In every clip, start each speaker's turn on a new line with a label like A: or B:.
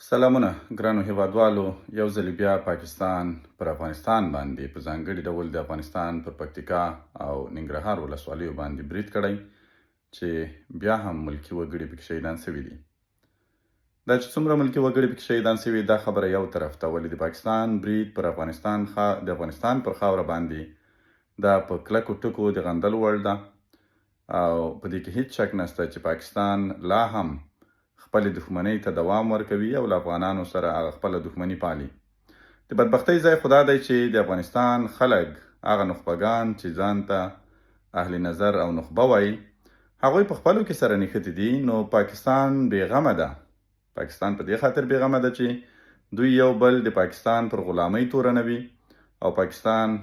A: سلامونه ګرانو هیوادوالو، یو ځل بیا پاکستان پر افغانستان باندې په ځانګړي ډول د افغانستان پر پکتیکا او ننګرهار ولسوالیو باندې برید کړی چې بیا هم ملکي وګړي پکې شهیدان شوي دي. دا چې څومره ملکي وګړي پکې شهیدان شوي دا خبره یو طرف ته، ولې د پاکستان برید پر افغانستان پر خاوره باندې دا په کلکو ټکو د غندلو وړ ده او په دې کې هیڅ شک نشته چې پاکستان لا هم خپلې دښمنۍ ته دوام ورکوي او له افغانانو سره هغه خپله دښمني پالي. د بدبختۍ ځای خو دا دی چې د افغانستان خلک هغه نخبګان چې ځان ته اهل نظر او نخبه وایي هغوی په خپلو کې سره نښتي دي. نو پاکستان بېغمه ده. پاکستان په دې خاطر بېغمه ده چې دوی یو بل د پاکستان پر غلامۍ تورنوي او پاکستان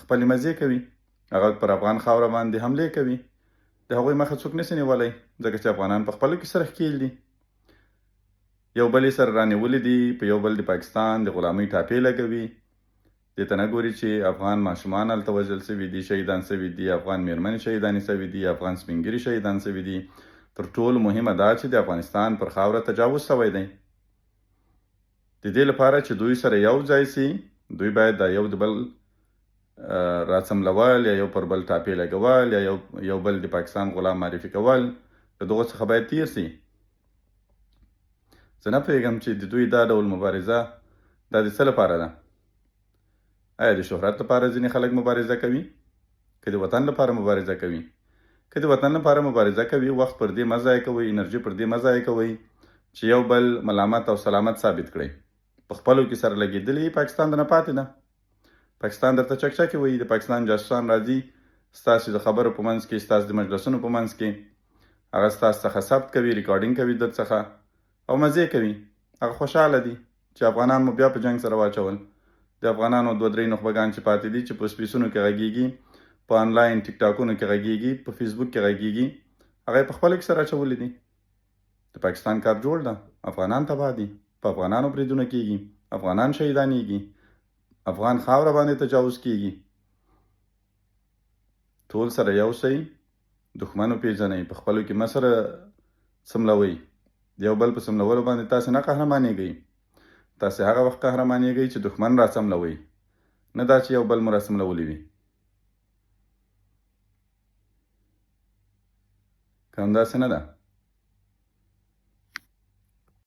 A: خپلې مزې کوي. هغه پر افغان خاوره باندې حملې کوي. د هغوی مخه څوک نشي نیولی ځکه چې افغانان په خپلو کې سره ښکیل دي. یو بل یې سره رانیولي دي، په یو بل د پاکستان د غلامۍ ټاپې لګوي. دې ته نه ګوري چې افغان ماشومان هلته وژل شوي دي، شهیدان شوي دي، افغان میرمنې شهیدانې شوي دي، افغان سپین ږیري شهیدان شوي دي. تر ټولو مهمه دا چې د افغانستان پر خاوره تجاوز شوی دی. د دې لپاره چې دوی سره یو ځای سي، دوی باید دا یو د بل راڅملول یا یو پر بل ټاپې لګول یا یو بل د پاکستان غلام معرفي کول د دغو څخه باید تیر سي. زه نه پوهېږم چې د دوی دا ډول مبارزه دا د څه لپاره ده. آیا د شهرت لپاره ځینې خلک مبارزه کوي؟ که د وطن لپاره مبارزه کوي؟ که د وطن لپاره مبارزه کوي، وخت پر دې مه ضایع کوئ، انرژي پر دې مه ضایع کوئ چې یو بل ملامت او سلامت ثابت کړئ. په خپلو کې سره لګېدلي پاکستان نه پاتې ده. پاکستان درته چکچکې وایي. د پاکستان جاسوسان راځي ستاسې د خبرو په منځ کې، ستاسې د مجلسونو په منځ کې هغه ستاسو څخه ثبت کوي، ریکارډینګ کوي در څخه او مزې کوي. هغه خوشحاله دي چې افغانان مو بیا په جنګ سره واچول. د افغانانو 2-3 نخبګان چې پاتې دي چې په سپیسونو کې غږیږي، په آنلاین ټیک ټاکونو کې غږیږي، په فیسبوک کې غږیږي، هغه یې په خپله کې سره اچولي دي. د پاکستان کار جوړ ده. افغانان تباه دي، په افغانانو بریدونه کېږي، افغانان شهیدانېږي، افغان خاوره باندې تجاوز کېږي. ټول سره یو شئ، دښمن وپېژنئ، په خپلو کې مه سره څملوئ. یو بل په څملولو باندې تاسې نه قهرمانېږئ. تاسې هغه وخت قهرمانېږئ چې دښمن راڅملوئ، نه دا چې یو بل مو راڅملولي وي. که همداسې نه ده